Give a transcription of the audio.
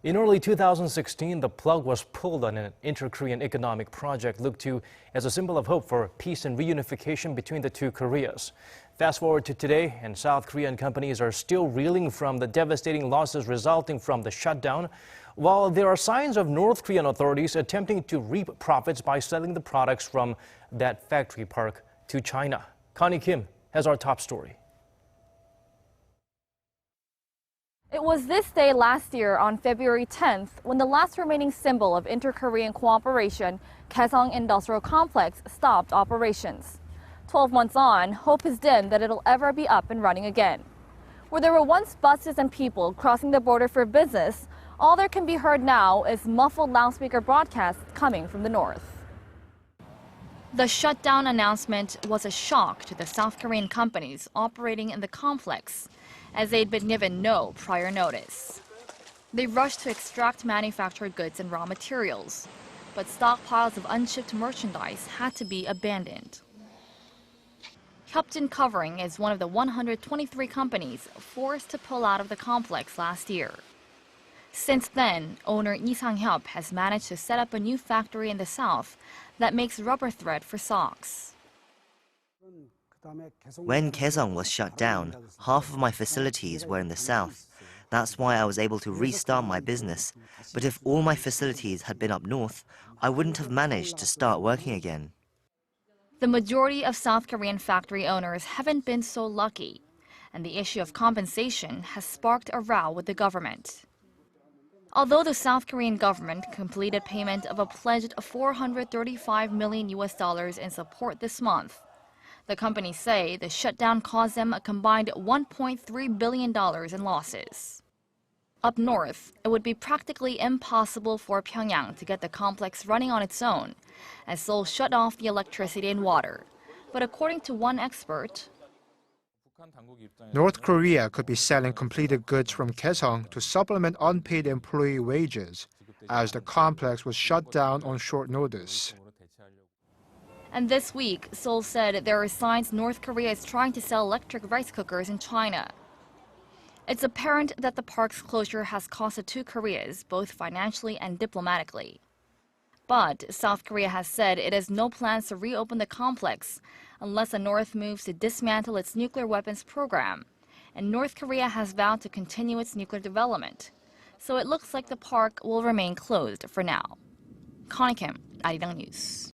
In early 2016, the plug was pulled on an inter-Korean economic project looked to as a symbol of hope for peace and reunification between the two Koreas. Fast forward to today, and South Korean companies are still reeling from the devastating losses resulting from the shutdown, while there are signs of North Korean authorities attempting to reap profits by selling the products from that factory park to China. Connie Kim has our top story. It was this day last year on February 10th when the last remaining symbol of inter-Korean cooperation, Kaesong Industrial Complex, stopped operations. 12 months on, hope is dim that it'll ever be up and running again. Where there were once buses and people crossing the border for business, all there can be heard now is muffled loudspeaker broadcasts coming from the north. The shutdown announcement was a shock to the South Korean companies operating in the complex, as they'd been given no prior notice. They rushed to extract manufactured goods and raw materials, but stockpiles of unshipped merchandise had to be abandoned. Shuttered Kaesong is one of the 123 companies forced to pull out of the complex last year. Since then, owner Lee Sang-hyuk has managed to set up a new factory in the south that makes rubber thread for socks. When Kaesong was shut down, half of my facilities were in the south. That's why I was able to restart my business. But if all my facilities had been up north, I wouldn't have managed to start working again. The majority of South Korean factory owners haven't been so lucky, and the issue of compensation has sparked a row with the government. Although the South Korean government completed payment of a pledged $435 million in support this month, the companies say the shutdown caused them a combined $1.3 billion in losses. Up north, it would be practically impossible for Pyongyang to get the complex running on its own, as Seoul shut off the electricity and water. But according to one expert, North Korea could be selling completed goods from Kaesong to supplement unpaid employee wages, as the complex was shut down on short notice. And this week, Seoul said there are signs North Korea is trying to sell electric rice cookers in China. It's apparent that the park's closure has cost the two Koreas, both financially and diplomatically. But South Korea has said it has no plans to reopen the complex unless the North moves to dismantle its nuclear weapons program. And North Korea has vowed to continue its nuclear development. So it looks like the park will remain closed for now. Connie Kim, Arirang News.